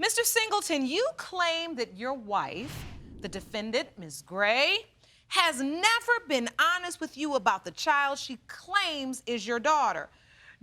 Mr. Singleton, you claim that your wife, the defendant, Ms. Gray, has never been honest with you about the child she claims is your daughter.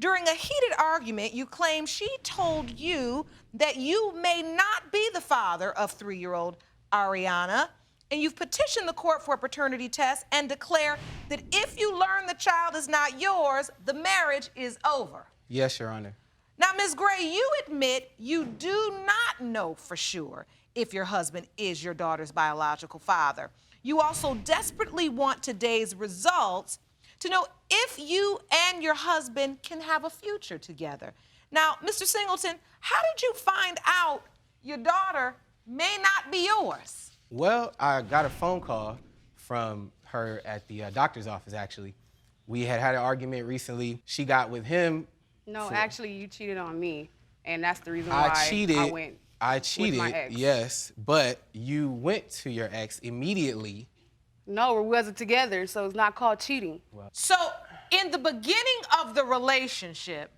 During a heated argument, you claim she told you that you may not be the father of 3-year-old Ariana, and you've petitioned the court for a paternity test and declare that if you learn the child is not yours, the marriage is over. Yes, Your Honor. Now, Ms. Gray, you admit you do not know for sure if your husband is your daughter's biological father. You also desperately want today's results to know if you and your husband can have a future together. Now, Mr. Singleton, how did you find out your daughter may not be yours? Well, I got a phone call from her at the doctor's office, actually. We had an argument recently. She got with him. No, actually, you cheated on me, and that's the reason I why cheated. I went with my ex. Yes, but you went to your ex immediately. No, we wasn't together, so it's not called cheating. Well, So, in the beginning of the relationship,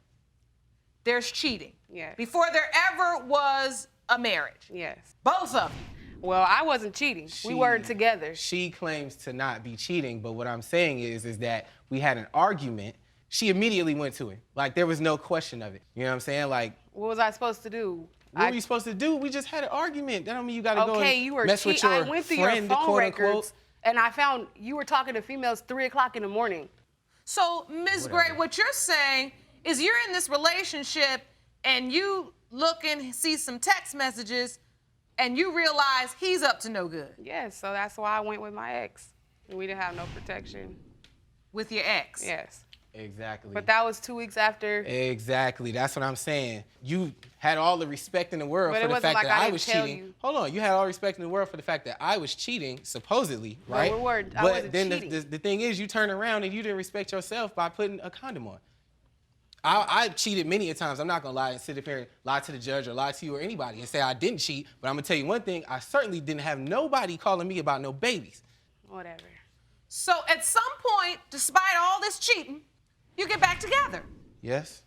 there's cheating. Yes. Before there ever was a marriage. Yes. Both of you. Well, I wasn't cheating. We weren't together. She claims to not be cheating, but what I'm saying is that we had an argument. She immediately went to him. Like, there was no question of it. You know what I'm saying? Like, What was I supposed to do? what were you supposed to do? We just had an argument. That don't mean you got to go Okay, and you were mess with cheating. your I went through friend, your phone quote records, unquote. and I found you were talking to females 3 o'clock in the morning. So, Ms. Gray, what you're saying is you're in this relationship and you look and see some text messages and you realize he's up to no good. Yes, so that's why I went with my ex. We didn't have no protection. With your ex? Yes. Exactly. But that was 2 weeks after. Exactly. That's what I'm saying. You had all the respect in the world But for it the wasn't fact like that I I didn't was tell cheating. you. Hold on. You had all respect in the world for the fact that I was cheating, supposedly, right? we weren't. I But wasn't then cheating. the thing is, you turn around and you didn't respect yourself by putting a condom on. I cheated many a times. I'm not going to lie and sit up here and lie to the judge or lie to you or anybody and say I didn't cheat. But I'm going to tell you one thing. I certainly didn't have nobody calling me about no babies. Whatever. So, at some point, despite all this cheating, you get back together. Yes.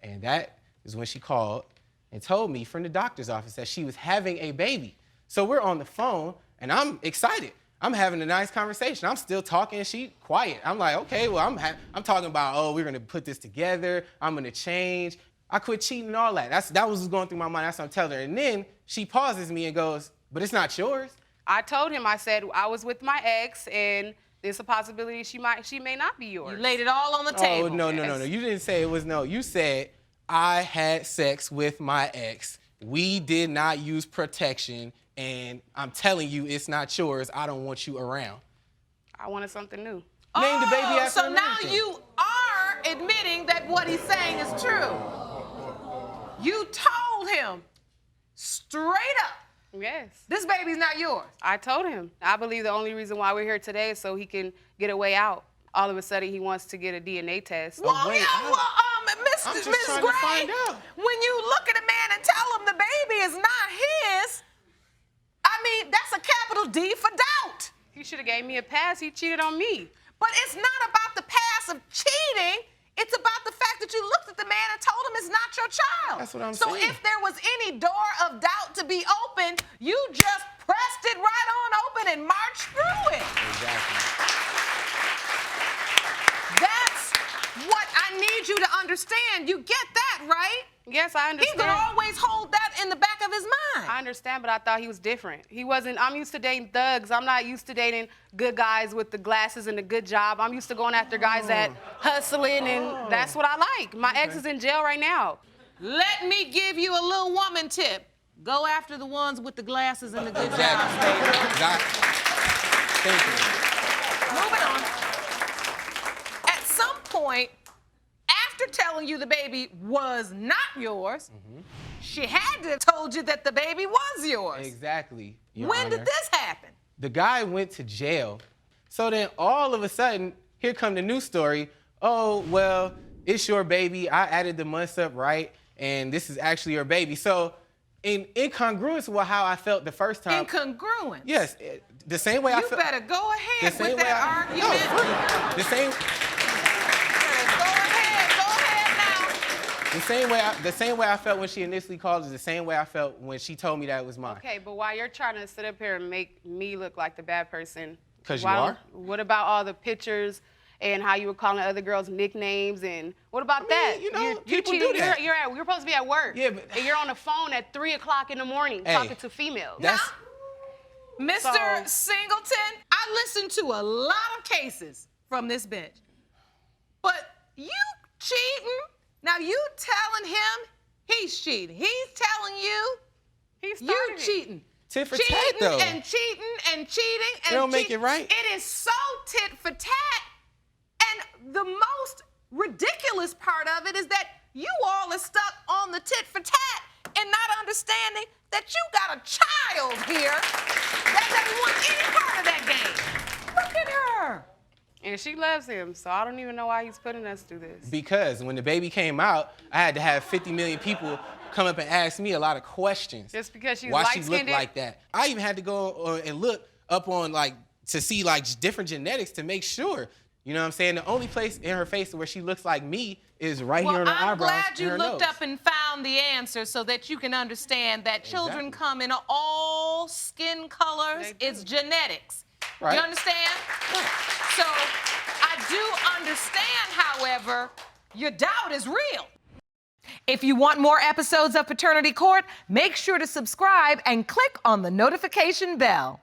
And that is when she called and told me from the doctor's office that she was having a baby. So we're on the phone, and I'm excited. I'm having a nice conversation. I'm still talking, and she quiet. I'm like, okay, well, I'm talking about, oh, we're going to put this together. I'm going to change. I quit cheating and all that. That was what's going through my mind. That's what I'm telling her. And then she pauses me and goes, but it's not yours. I told him, I said, I was with my ex, and there's a possibility she may not be yours. You laid it all on the table. Oh, no. You didn't say it was no. You said, I had sex with my ex. We did not use protection, and I'm telling you it's not yours. I don't want you around. I wanted something new. Name the baby after so him now everything. you are admitting that what he's saying is true. You told him straight up, Yes. this baby's not yours. I told him. I believe the only reason why we're here today is so he can get a way out. All of a sudden, he wants to get a DNA test. Well, wait, I'm just Ms. trying Gray, to find out. when you look at a man and tell him the baby is not his, I mean, that's a capital D for doubt. He should have gave me a pass. He cheated on me. But it's not about the pass of cheating. It's about the fact that you looked at the man and told him it's not your child. That's what I'm so saying. So if there was any door of doubt to be opened, you just pressed it right on open and marched through it. Exactly. That's what I need you to understand. You get that, right? Yes, I understand. He's gonna always hold that in the back of his mind. I understand, but I thought he was different. He wasn't. I'm used to dating thugs. I'm not used to dating good guys with the glasses and the good job. I'm used to going after guys that hustling, and that's what I like. My ex is in jail right now. Let me give you a little woman tip. Go after the ones with the glasses and the good jobs, baby. Exactly. Thank you. Moving on. At some point, after telling you the baby was not yours, she had to have told you that the baby was yours. Exactly. Your When Honor. did this happen? The guy went to jail. So then all of a sudden, here come the new story. Oh, well, it's your baby. I added the months up right, and this is actually your baby. So in incongruence with how I felt the first time. Incongruence? Yes. The same way I felt. You better go ahead with that argument. No, the same. Go ahead now. The same way I felt when she initially called is the same way I felt when she told me that it was mine. Okay, but while you're trying to sit up here and make me look like the bad person. 'Cause you are? What about all the pictures and how you were calling other girls nicknames, and what about that? You know, you people cheating, do that. you're supposed to be at work. Yeah, but- and you're on the phone at 3 o'clock in the morning Hey, talking to females. That's Mr. Singleton, I listened to a lot of cases from this bench. But you cheating, now you telling him he's cheating. He's telling you He started you it. cheating. tit for Cheating tat, though. and cheating and cheating and It don't make cheating. it right. It is so tit for tat. And the most ridiculous part of it is that you all are stuck on the tit for tat and not understanding that you got a child here that doesn't want any part of that game. Look at her. And she loves him, so I don't even know why he's putting us through this. Because when the baby came out, I had to have 50 million people come up and ask me a lot of questions. Just because she's why she light-skinned? looked like that. I even had to go and look up on to see different genetics to make sure. You know what I'm saying? The only place in her face where she looks like me is right here on her I'm eyebrows. glad and you her looked nose. up and found the answer so that you can understand that children Exactly. come in all skin colors. They do. It's genetics. Right. You understand? So I do understand, however, your doubt is real. If you want more episodes of Paternity Court, make sure to subscribe and click on the notification bell.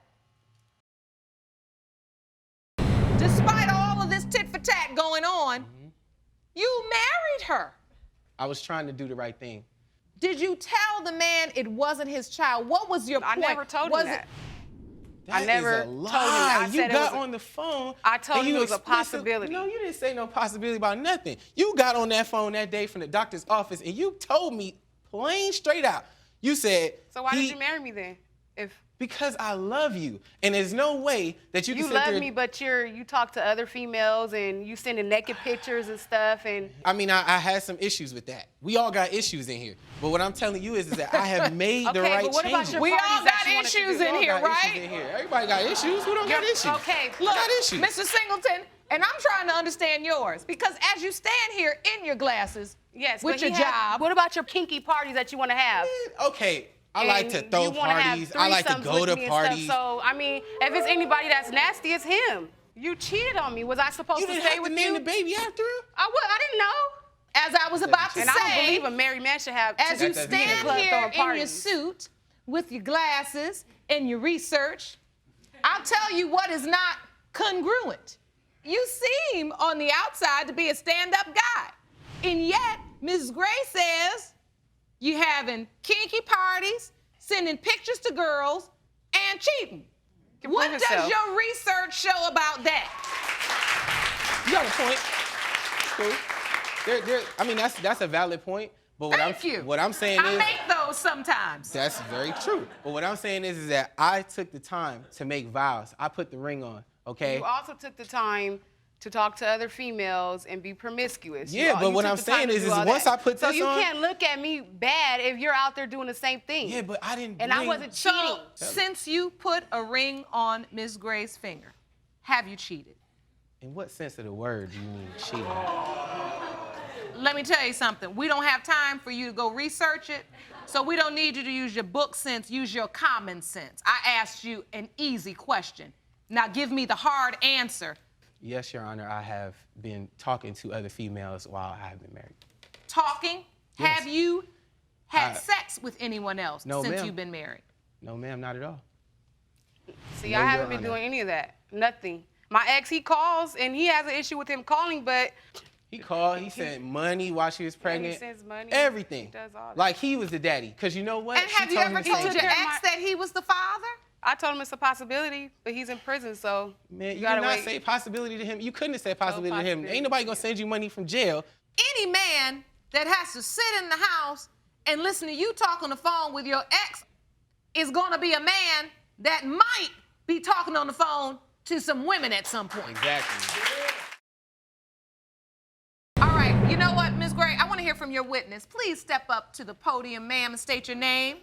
Despite all of this tit for tat going on, you married her. I was trying to do the right thing. Did you tell the man it wasn't his child? What was your I point? never told Was him that. That I never is a told him lie. that. I You said it got was a- on the phone. I told and him you it was a explicit- possibility. No, you didn't say no possibility about nothing. You got on that phone that day from the doctor's office and you told me plain straight out. You said, So why did you marry me then? Because I love you. And there's no way that you can You sit love there. me, but you talk to other females and you sending naked pictures and stuff, and I mean, I had some issues with that. We all got issues in here. But what I'm telling you is that I have made the Okay, right but what about changes. your We all parties that got you wanted to issues do? in We all here, got right? issues in here. Everybody got issues. Who don't got issues? Okay, Who Look, got issues? Mr. Singleton, and I'm trying to understand yours because as you stand here in your glasses yes, with but your he had- job, What about your kinky parties that you want to have? Okay, I like to And throw you wanna have parties. I like to threesomes go with to me and stuff. parties. So I mean, if it's anybody that's nasty, it's him. You cheated on me. Was I supposed You to didn't stay have with to name you? the baby after him? I didn't know. as I was about to And I don't say, believe a married man should have. as to you That doesn't be in the stand club here throwing in your parties. suit with your glasses and your research, I'll tell you what is not congruent. You seem on the outside to be a stand-up guy, and yet Mrs. Gray says you having kinky parties, sending pictures to girls, and cheating. Can What prove does himself. your research show about that? You got a point. Cool. I mean, that's a valid point. But what I'm saying I is make those sometimes. that's very true. But what I'm saying is that I took the time to make vows. I put the ring on. Okay. You also took the time to talk to other females and be promiscuous. Yeah, but what took I'm the time saying to is do all once that. I put so this you on- can't look at me bad if you're out there doing the same thing. Yeah, but I didn't. And I bring- wasn't cheating. So, since you put a ring on Ms. Gray's finger, have you cheated? In what sense of the word do you mean cheating? Let me tell you something. We don't have time for you to go research it, so we don't need you to use your book sense, use your common sense. I asked you an easy question. Now give me the hard answer. Yes, Your Honor. I have been talking to other females while I have been married. Talking, Yes. have you had I- sex with anyone else No, since ma'am. you've been married? No, ma'am, not at all. See, No, I Your haven't been Honor. doing any of that. Nothing. My ex, he calls and he has an issue with him calling, but He called. He sent money while she was pregnant. sends money. Everything. He does all that. Like he was the daddy. Cause you know what? And have She you told him ever the told same your care thing. of ex that he was the father? I told him it's a possibility, but he's in prison, so Man, you gotta did not wait. say possibility to him. You couldn't have said possibility to him. possibility. Ain't nobody gonna send you money from jail. Any man that has to sit in the house and listen to you talk on the phone with your ex is gonna be a man that might be talking on the phone to some women at some point. Exactly. All right, you know what, Ms. Gray? I want to hear from your witness. Please step up to the podium, ma'am, and state your name.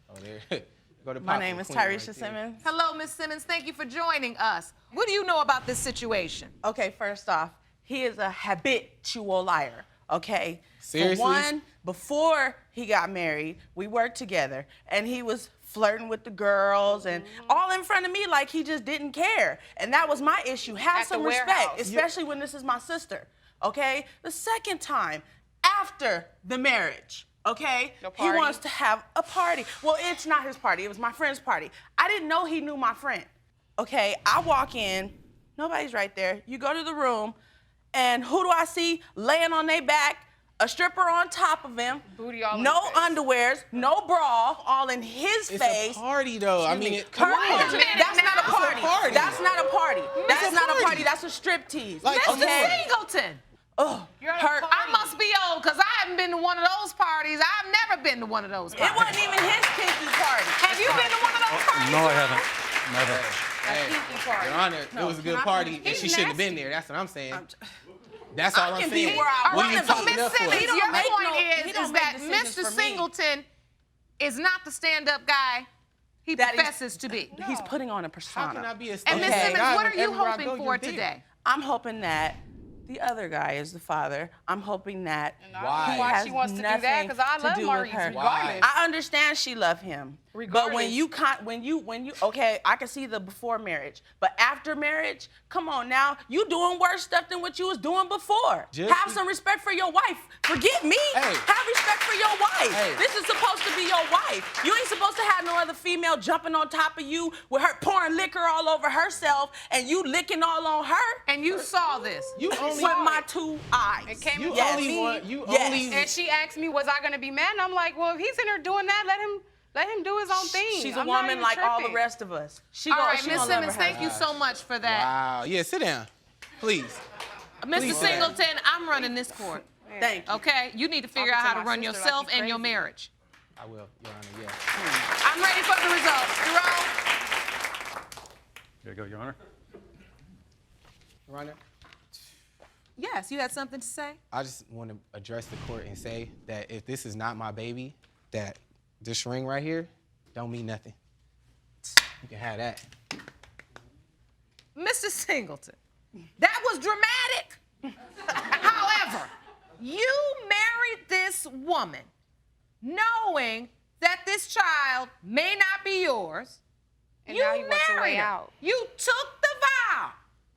Oh, there. Go to My Pop name and is Queen right Tyresha there. Simmons. Hello, Ms. Simmons. Thank you for joining us. What do you know about this situation? Okay, first off, he is a habitual liar. okay? Seriously? For one, before he got married, we worked together, and he was flirting with the girls and all in front of me like he just didn't care. And that was my issue. Have At some the respect, warehouse. especially when this is my sister, okay? The second time, after the marriage, okay? The He party. wants to have a party. Well, it's not his party. It was my friend's party. I didn't know he knew my friend, okay? I walk in, nobody's right there. You go to the room, and who do I see laying on their back? A stripper on top of him. Booty all in no his face. underwears, no bra, all in his It's face. a party, though. I mean, come Wait a on. minute, that's not a It's a party. party. That's not a party. That's a not a party. party. That's a strip tease. Like, Mr. okay. Singleton. Ugh, You're at a hurt. party. I must be old because I haven't been to one of those parties. I've never been to one of those It parties. wasn't even his kinky party. Have you been to one of those parties? No, I haven't. Never. Hey, kinky party. Your Honor, it was a good can I party, please- and she He's shouldn't have nasty. been there. That's what I'm saying. That's all I I'm can be saying. where I What are you wanna be. talking Miss up for? Simmons, He don't your make point no- he is don't make that decisions Mr. for me. Singleton is not the stand-up guy he That is- professes to be. He's putting on a How persona. can I be a And Miss Okay. Simmons, what are you Everywhere I hoping go, for you're there. today? I'm hoping that the other guy is the father. I'm hoping that Why? he Why has she wants to do that? nothing Because I to love do with Maurice her. regardless. I understand she loved him. But when Regardless. you okay, I can see the before marriage, but after marriage, come on now, you doing worse stuff than what you was doing before. Just Have be- some respect for your wife. Forget me. Hey. Have respect for your wife. Hey. This is supposed to be your wife. You ain't supposed to have no other female jumping on top of you with her pouring liquor all over herself and you licking all on her. And you saw this. You only With my two eyes. It came You from Yes. only me. want you Yes. only. And she asked me, was I gonna be mad? And I'm like, well, if he's in there doing that, let him do his own thing. She's a I'm not woman even like all the tripping. rest of us. She All gon- right, she Miss gonna love Simmons, her thank you so much for that. Wow. Yeah, sit down, please. Mr. Please. Singleton, I'm running this court. Thank you. Okay? You need to figure out Talking how to to my run sister like yourself you and your crazy. marriage. I will, Your Honor. Yes. I'm ready for the results. Jerome? Here you go, Your Honor. Your Honor, Yes, you had something to say? I just want to address the court and say that if this is not my baby, that this ring right here don't mean nothing. You can have that. Mr. Singleton, that was dramatic. However, you married this woman knowing that this child may not be yours. And you now he wants a married way her. out. You took the vow.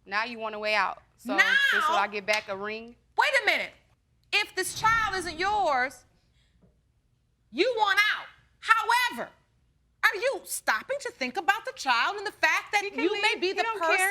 Now you want a way out. So Now- this will I get back a ring? Wait a minute. If this child isn't yours, you want out. However, are you stopping to think about the child and the fact that can you may leave. be He the don't person? care.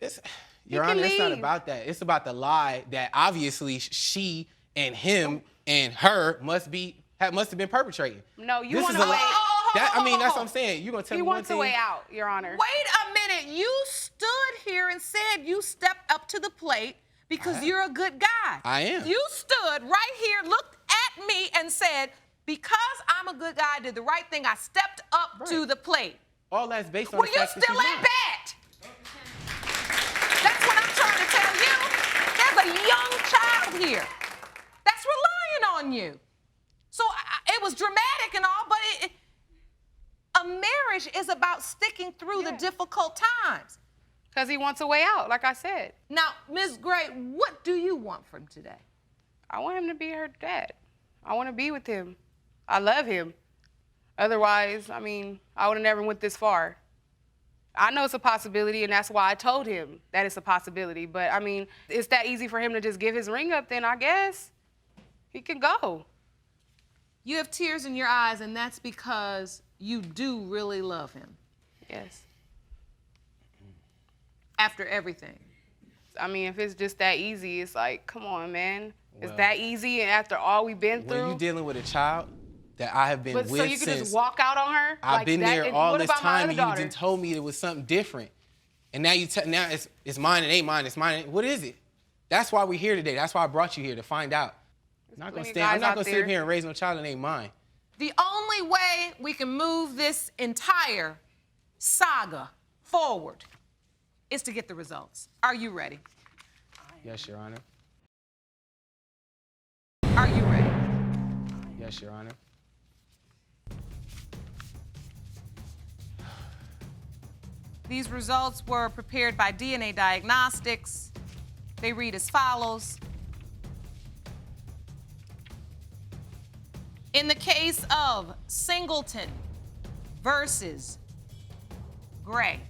It's, Your can Honor, it's not leave. about that. It's about the lie that obviously she and him and her must have been perpetrating. No, you This want is a a way. lie. That's what hold. I'm saying. You're gonna tell He me one wants a thing. way out, Your Honor. Wait a minute. You stood here and said you stepped up to the plate because you're a good guy. I am. You stood right here, looked at me, and said, because I'm a good guy, I did the right thing. I stepped up to the plate. All that's based on Well, the you fact that still she's at not. bat. That's what I'm trying to tell you. There's a young child here that's relying on you. So it was dramatic and all, but a marriage is about sticking through the difficult times. Because he wants a way out, like I said. Now, Ms. Gray, what do you want from today? I want him to be her dad. I want to be with him. I love him. Otherwise, I mean, I would have never went this far. I know it's a possibility, and that's why I told him that it's a possibility. But, I mean, it's that easy for him to just give his ring up, then I guess he can go. You have tears in your eyes, and that's because you do really love him Yes. after everything. I mean, if it's just that easy, it's like, come on, man. It's Well, that easy, and after all we've been When through. you're dealing with a child that I have been But with so you could since just walk out on her? I've like been that? there And all what this about my time, other and you daughter? just told me it was something different. And now now it's mine and ain't mine. It's mine. What is it? That's why we're here today. That's why I brought you here to find out. I'm not plenty gonna of I'm guys not out gonna sit there. here and raise no child that ain't mine. The only way we can move this entire saga forward is to get the results. Are you ready? Yes, Your Honor. Are you ready? Yes, Your Honor. These results were prepared by DNA Diagnostics. They read as follows. In the case of Singleton versus Gray,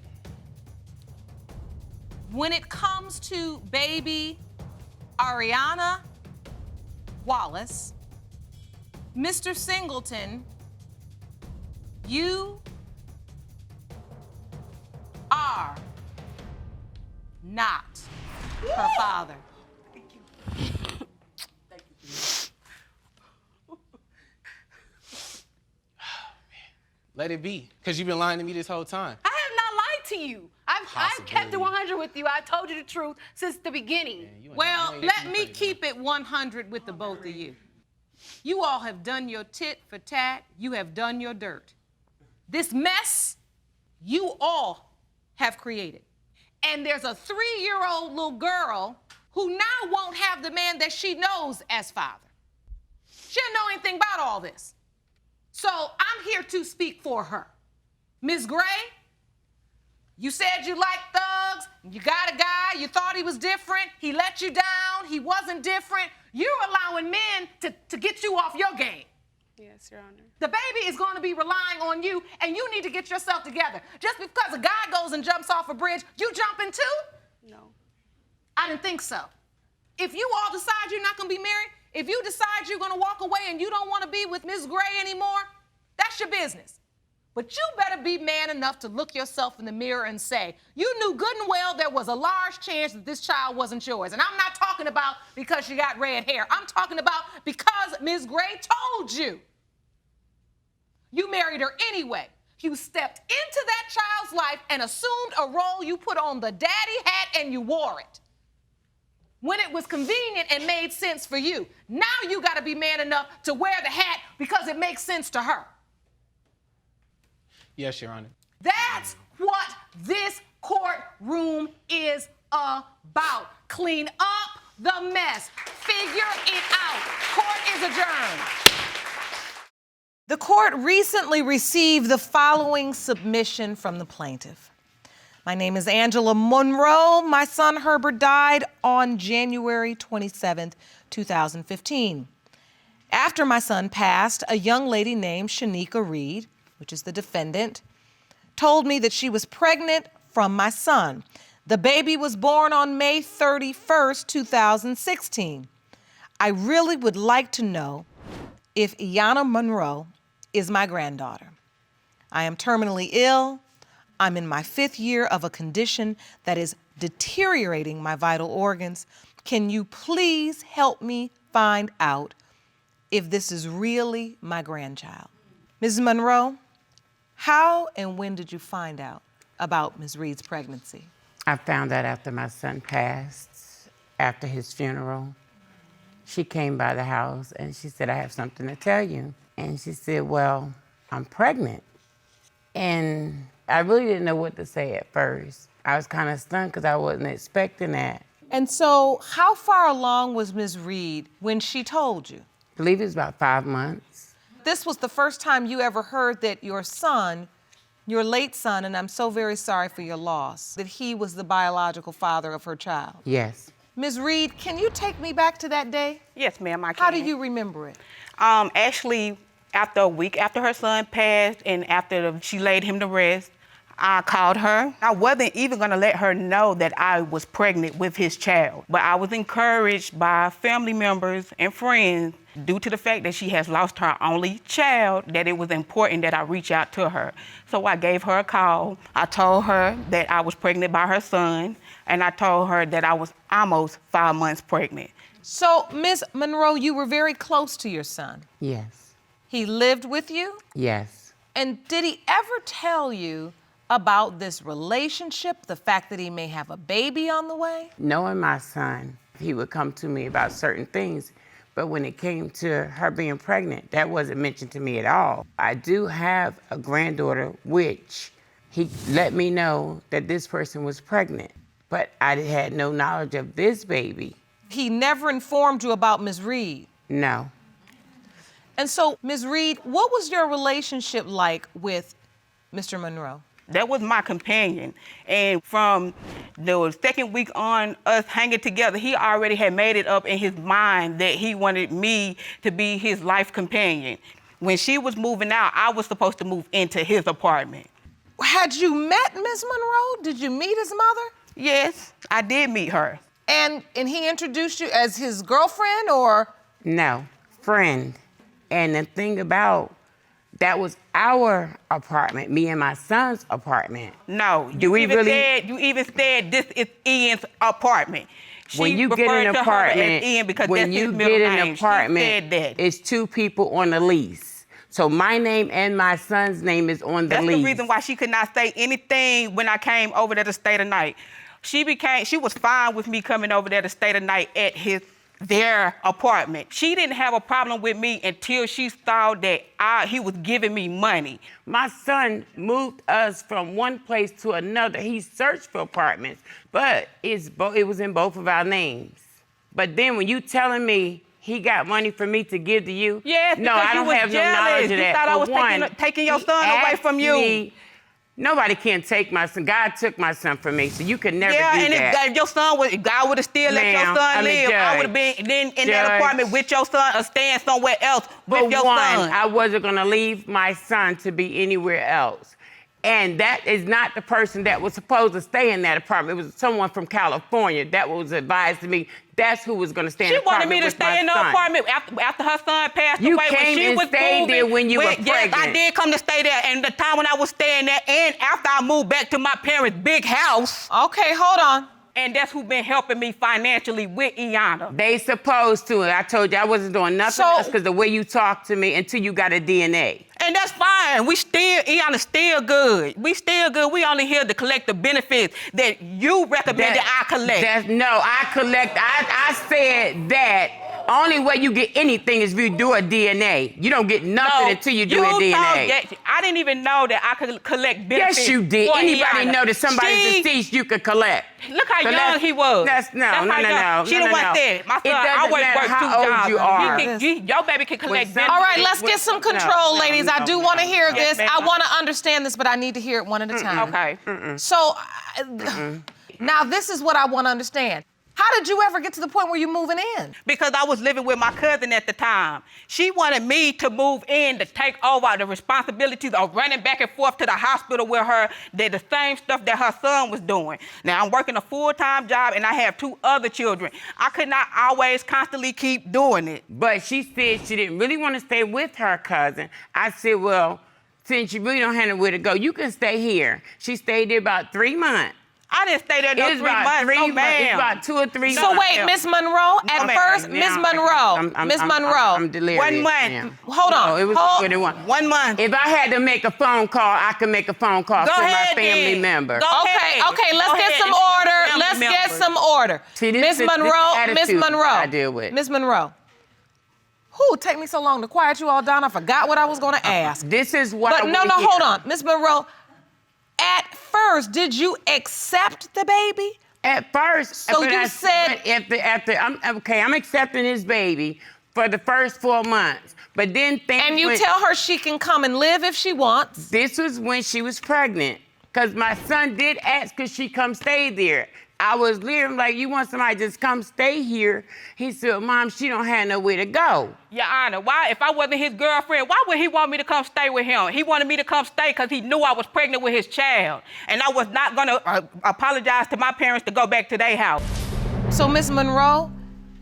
when it comes to baby Ariana Wallace, Mr. Singleton, you are not her father. Let it be, because you've been lying to me this whole time. I have not lied to you. I've kept it 100 with you. I told you the truth since the beginning. Man, Well, you ain't let me crazy, keep it 100 with the both of you. You all have done your tit for tat. You have done your dirt. This mess, you all have created. And there's a 3-year-old little girl who now won't have the man that she knows as father. She doesn't know anything about all this. So I'm here to speak for her. Ms. Gray, you said you liked thugs, you got a guy, you thought he was different, he let you down, he wasn't different. You're allowing men to get you off your game. Yes, Your Honor. The baby is going to be relying on you, and you need to get yourself together. Just because a guy goes and jumps off a bridge, you jumping too? No. I didn't think so. If you all decide you're not going to be married, if you decide you're going to walk away and you don't want to be with Ms. Gray anymore, that's your business. But you better be man enough to look yourself in the mirror and say, you knew good and well there was a large chance that this child wasn't yours. And I'm not talking about because she got red hair. I'm talking about because Ms. Gray told you. You married her anyway. You stepped into that child's life and assumed a role. You put on the daddy hat and you wore it when it was convenient and made sense for you. Now you got to be man enough to wear the hat because it makes sense to her. Yes, Your Honor. That's what this courtroom is about. Clean up the mess. Figure it out. Court is adjourned. The court recently received the following submission from the plaintiff. My name is Angela Monroe. My son Herbert died on January 27th, 2015. After my son passed, a young lady named Shanika Reid, which is the defendant, told me that she was pregnant from my son. The baby was born on May 31st, 2016. I really would like to know if Iyanna Monroe is my granddaughter. I am terminally ill. I'm in my 5th year of a condition that is deteriorating my vital organs. Can you please help me find out if this is really my grandchild? Mrs. Monroe, how and when did you find out about Ms. Reid's pregnancy? I found out after my son passed, after his funeral. She came by the house and she said, I have something to tell you. And she said, well, I'm pregnant. And I really didn't know what to say at first. I was kind of stunned because I wasn't expecting that. And so how far along was Ms. Reid when she told you? I believe it was about 5 months. This was the first time you ever heard that your son, your late son, and I'm so very sorry for your loss, that he was the biological father of her child. Yes. Ms. Reid, can you take me back to that day? Yes, ma'am, I can. How do you remember it? Actually, after a week after her son passed and after she laid him to rest, I called her. I wasn't even gonna let her know that I was pregnant with his child, but I was encouraged by family members and friends due to the fact that she has lost her only child, that it was important that I reach out to her. So I gave her a call. I told her that I was pregnant by her son, and I told her that I was almost 5 months pregnant. So, Ms. Monroe, you were very close to your son. Yes. He lived with you? Yes. And did he ever tell you about this relationship, the fact that he may have a baby on the way? Knowing my son, he would come to me about certain things, but when it came to her being pregnant, that wasn't mentioned to me at all. I do have a granddaughter, which he let me know that this person was pregnant, but I had no knowledge of this baby. He never informed you about Ms. Reid? No. And so, Ms. Reid, what was your relationship like with Mr. Monroe? That was my companion. And from the second week on us hanging together, he already had made it up in his mind that he wanted me to be his life companion. When she was moving out, I was supposed to move into his apartment. Had you met Ms. Monroe? Did you meet his mother? Yes, I did meet her. And he introduced you as his girlfriend, or? No, friend. And the thing about, that was our apartment, me and my son's apartment. No, you even said this is Ian's apartment. When you get an apartment, it's two people on the lease. So my name and my son's name is on the lease. That's the reason why she could not say anything when I came over there to stay the night. She was fine with me coming over there to stay the night at their apartment. She didn't have a problem with me until she saw that he was giving me money. My son moved us from one place to another. He searched for apartments, but it was in both of our names. But then when you telling me he got money for me to give to you, yes, no, I don't have no knowledge of that. You thought I was taking your son away from you. Nobody can take my son. God took my son from me, so you could never do that. Yeah, and if your son God would have still let your son live, I would have been then in that apartment with your son or staying somewhere else with your son. I wasn't gonna leave my son to be anywhere else. And that is not the person that was supposed to stay in that apartment. It was someone from California that was advised to me. That's who was going to stay in the apartment. She wanted me to stay in the apartment after her son passed away. You came and stayed there when you were pregnant. Yes, I did come to stay there. And the time when I was staying there and after I moved back to my parents' big house. Okay, hold on. And that's who been helping me financially with Iana. They supposed to. I told you I wasn't doing nothing else because the way you talked to me until you got a DNA. And that's fine. Iana's still good. We still good. We only here to collect the benefits that you recommended I collect. I collect. I said that only way you get anything is if you do a DNA. You don't get nothing until you do a DNA. I didn't even know that I could collect benefits. Yes, you did. Anybody know that somebody's deceased, you could collect. Look how young he was. No. She don't want that. My son always worked 2 jobs. You are. Your baby can collect benefits. All right, let's get some control, ladies. I do want to hear this. I want to understand this, but I need to hear it one at a time. Okay. So, now this is what I want to understand. How did you ever get to the point where you're moving in? Because I was living with my cousin at the time. She wanted me to move in to take over the responsibilities of running back and forth to the hospital with her, the same stuff that her son was doing. Now, I'm working a full-time job and I have 2 other children. I could not always constantly keep doing it. But she said she didn't really want to stay with her cousin. I said, well, since you really don't have nowhere to go, you can stay here. She stayed there about 3 months. I didn't stay there 3 months. It's about 2 or 3 months. So wait, Miss Monroe, Miss Monroe. I'm delirious. 1 month. Hold on. No, it was 1 month. If I had to make a phone call, I could make a phone call to my family member. Okay, let's get some order. Let's get some order. Miss Monroe. I deal with. Miss Monroe. Who take me so long to quiet you all down? I forgot what I was gonna ask. This is what But no, hold on. Miss Monroe, at first, did you accept the baby? At first. So you said... I'm accepting this baby for the first 4 months. But then things And you tell her she can come and live if she wants? This was when she was pregnant. Because my son did ask could she come stay there. I was leaving like, you want somebody to just come stay here? He said, Mom, she don't have nowhere to go. Your Honor, why, if I wasn't his girlfriend, why would he want me to come stay with him? He wanted me to come stay because he knew I was pregnant with his child. And I was not gonna apologize to my parents to go back to their house. So, Miss Monroe,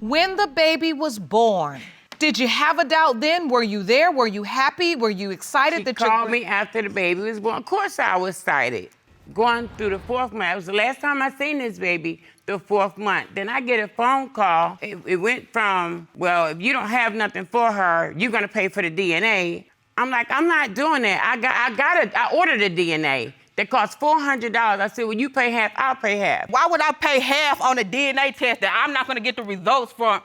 when the baby was born, did you have a doubt then? Were you there? Were you happy? Were you excited She called me after the baby was born. Of course I was excited. Going through the 4th month. It was the last time I seen this baby, the 4th month. Then I get a phone call. It went from, well, if you don't have nothing for her, you're gonna pay for the DNA. I'm like, I'm not doing that. I ordered a DNA. That cost $400. I said, well, you pay half, I'll pay half. Why would I pay half on a DNA test that I'm not gonna get the results for,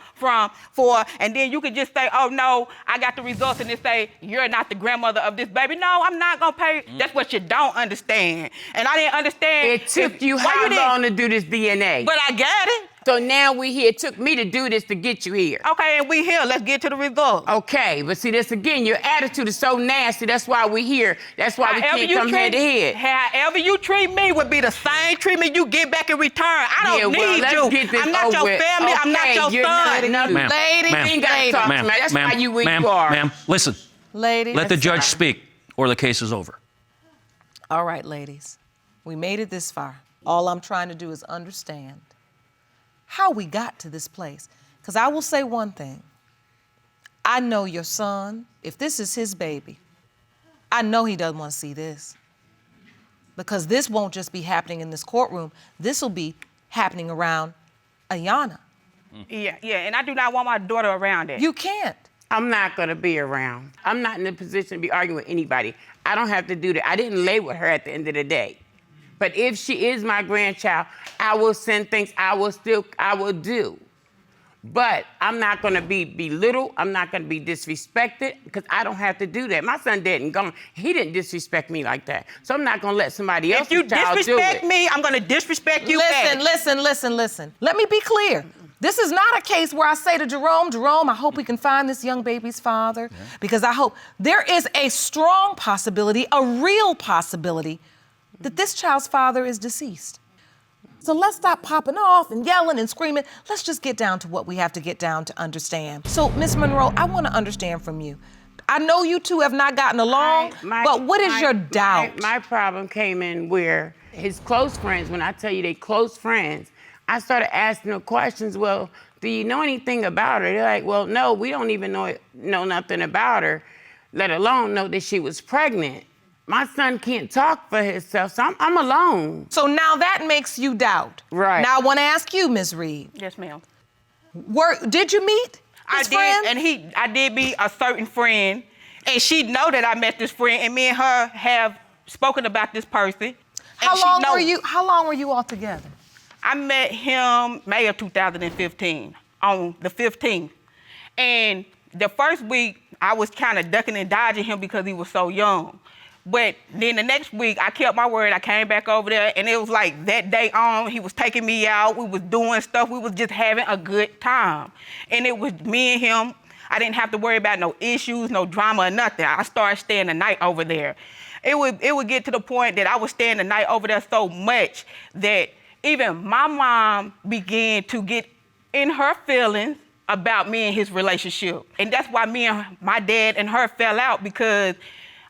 and then you could just say, oh no, I got the results, and then say, you're not the grandmother of this baby. No, I'm not gonna pay. That's what you don't understand. And I didn't understand. It took you how long to do this DNA? But I got it. So now we here. It took me to do this to get you here. Okay, and we here. Let's get to the result. Okay, but see, this again, your attitude is so nasty. That's why we here. That's why we can't come head to head. However you treat me would be the same treatment you get back in return. I don't need let's you. get this I'm not over your with. family. I'm not Okay, your you're son. not- Ma'am, Lady, ma'am, You ain't gotta talk to me. That's why you where you are. Ma'am, listen. Ladies. Let the judge speak, or the case is over. All right, ladies. We made it this far. All I'm trying to do is understand how we got to this place. Because I will say one thing. I know your son, if this is his baby, I know he doesn't want to see this. Because this won't just be happening in this courtroom. This will be happening around Ayanna. Yeah, and I do not want my daughter around it. You can't. I'm not gonna be around. I'm not in a position to be arguing with anybody. I don't have to do that. I didn't lay with her at the end of the day. But if she is my grandchild, I will send things, I will do. But I'm not gonna be belittled, I'm not gonna be disrespected, because I don't have to do that. My son didn't go, he didn't disrespect me like that. So I'm not gonna let somebody else's If you child do it. disrespect me, I'm gonna disrespect you back. Listen. Let me be clear. This is not a case where I say to Jerome, I hope we can find this young baby's father, because I hope there is a strong possibility, a real possibility, that this child's father is deceased. So let's stop popping off and yelling and screaming. Let's just get down to what we have to get down to understand. So, Ms. Monroe, I want to understand from you. I know you two have not gotten along, but what is your doubt? My problem came in where his close friends, when I tell you they close friends, I started asking them questions. Well, do you know anything about her? They're like, well, no, we don't even know nothing about her, let alone know that she was pregnant. My son can't talk for himself, so I'm alone. So now that makes you doubt. Right. Now I want to ask you, Ms. Reid. Yes, ma'am. Did you meet his friend? I did meet a certain friend, and she know that I met this friend, and me and her have spoken about this person. How long were you all together? I met him May of 2015, on the 15th. And the first week, I was kind of ducking and dodging him because he was so young. But then the next week, I kept my word. I came back over there, and it was like that day on, he was taking me out. We was doing stuff. We was just having a good time. And it was me and him. I didn't have to worry about no issues, no drama or nothing. I started staying the night over there. It would get to the point that I was staying the night over there so much that even my mom began to get in her feelings about me and his relationship. And that's why me and my dad and her fell out, because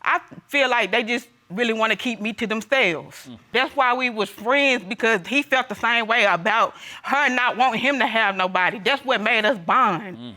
I feel like they just really want to keep me to themselves. That's why we was friends, because he felt the same way about her not wanting him to have nobody. That's what made us bond.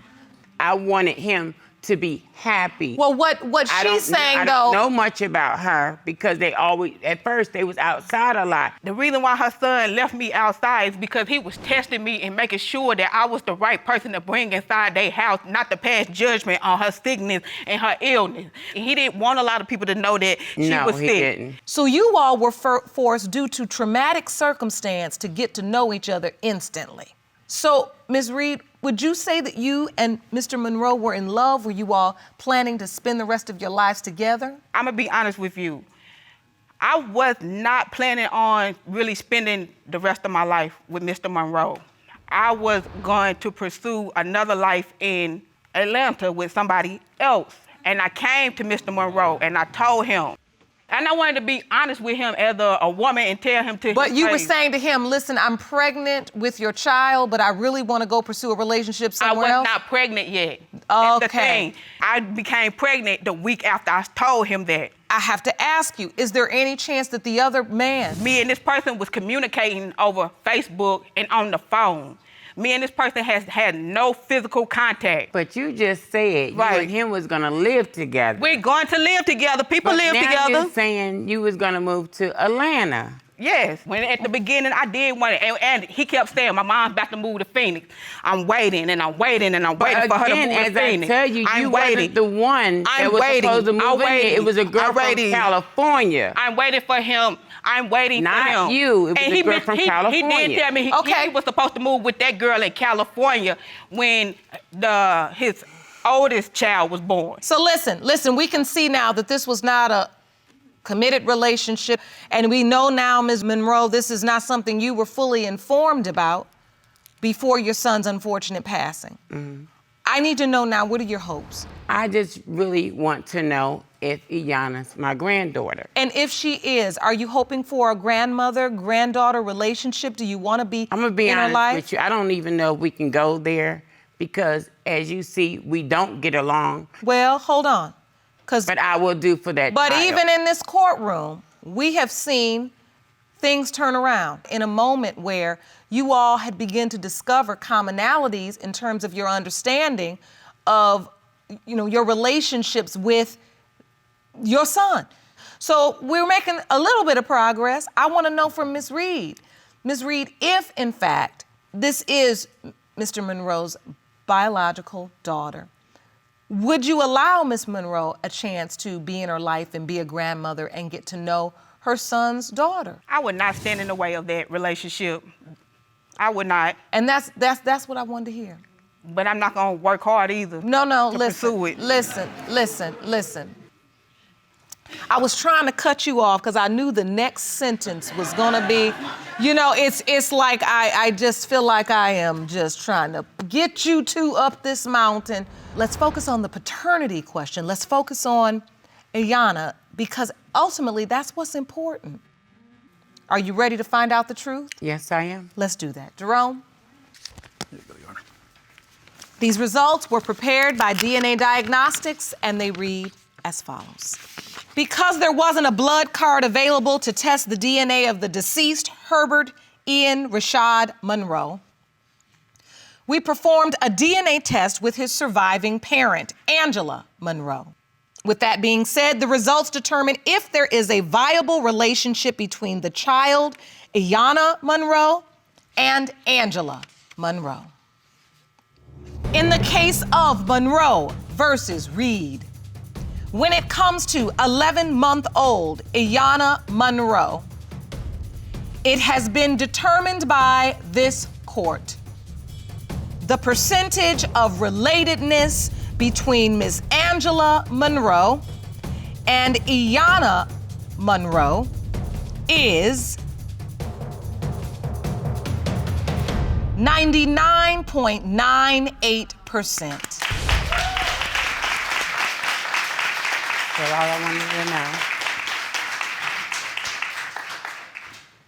I wanted him to be happy. Well, what she's saying, though. I don't know much about her because at first they was outside a lot. The reason why her son left me outside is because he was testing me and making sure that I was the right person to bring inside their house, not to pass judgment on her sickness and her illness. And he didn't want a lot of people to know that she was sick. No, he didn't. So you all were forced due to traumatic circumstance to get to know each other instantly. So, Ms. Reid, would you say that you and Mr. Monroe were in love? Were you all planning to spend the rest of your lives together? I'm gonna be honest with you. I was not planning on really spending the rest of my life with Mr. Monroe. I was going to pursue another life in Atlanta with somebody else. And I came to Mr. Monroe and I told him. And I wanted to be honest with him as a woman and tell him to. But you were saying to him, listen, I'm pregnant with your child, but I really want to go pursue a relationship somewhere else? I was not pregnant yet. That's the thing. I became pregnant the week after I told him that. I have to ask you, is there any chance that the other man... Me and this person was communicating over Facebook and on the phone. Me and this person has had no physical contact. But you just said you and him was gonna live together. We're going to live together. People live together. Now you're saying you was gonna move to Atlanta. Yes. When at the beginning I did want it, and he kept saying, my mom's about to move to Phoenix. I'm waiting and I'm waiting and I'm waiting for her to move to Phoenix. I tell you, you wasn't the one that was supposed to move in here. It was a girl from California. I'm waiting for him. I'm waiting for him. Not you. It was a girl from California. He did tell me he was supposed to move with that girl in California when his oldest child was born. So listen, we can see now that this was not a committed relationship, and we know now, Ms. Monroe, this is not something you were fully informed about. before your son's unfortunate passing. I need to know now, what are your hopes? I just really want to know if Iyana's my granddaughter. And if she is, are you hoping for a grandmother-granddaughter relationship? Do you want to be I'm gonna be in her honest life? with you. I don't even know if we can go there because, as you see, we don't get along. Well, hold on. But I will do for that But child. even in this courtroom, we have seen things turn around in a moment where you all had begun to discover commonalities in terms of your understanding of, your relationships with your son. So we're making a little bit of progress. I want to know from Ms. Reid. Ms. Reid, if in fact this is Mr. Monroe's biological daughter, would you allow Ms. Monroe a chance to be in her life and be a grandmother and get to know her son's daughter? I would not stand in the way of that relationship. I would not. And that's what I wanted to hear. But I'm not gonna work hard either. No, to listen, pursue it. listen. I was trying to cut you off because I knew the next sentence was gonna be, it's like I just feel like I am just trying to get you two up this mountain. Let's focus on the paternity question. Let's focus on Iyana, because ultimately that's what's important. Are you ready to find out the truth? Yes, I am. Let's do that. Jerome? These results were prepared by DNA Diagnostics, and they read as follows. Because there wasn't a blood card available to test the DNA of the deceased Herbert Ian Rashad Monroe, we performed a DNA test with his surviving parent, Angela Monroe. With that being said, the results determine if there is a viable relationship between the child, Iyana Monroe, and Angela Monroe. In the case of Monroe versus Reid, when it comes to 11-month-old Iyana Monroe, it has been determined by this court. The percentage of relatedness between Ms. Angela Monroe and Iyana Monroe is 99.98%. That's all I wanted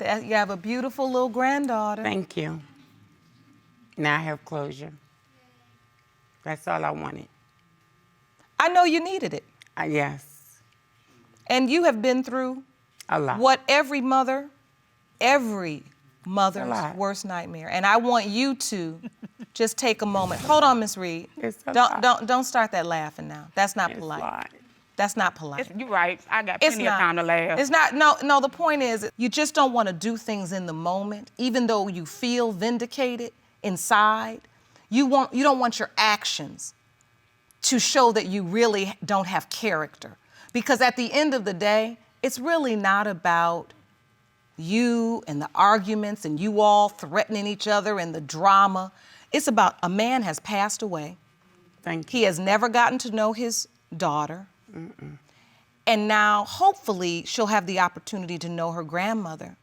to know. You have a beautiful little granddaughter. Thank you. Now I have closure. That's all I wanted. I know you needed it. Yes. And you have been through A lot. what every mother's lot. worst nightmare. And I want you to just take a moment. Hold on, Miss Reid. It's a lot. Don't start that laughing now. That's not It's polite. a lot. That's not polite. You're right. I got It's plenty of time to laugh. It's not. No. The point is, you just don't want to do things in the moment, even though you feel vindicated inside. You don't want your actions to show that you really don't have character, because at the end of the day, it's really not about you and the arguments and you all threatening each other and the drama. It's about a man has passed away. Thank you. He has never gotten to know his daughter. And now, hopefully, she'll have the opportunity to know her grandmother.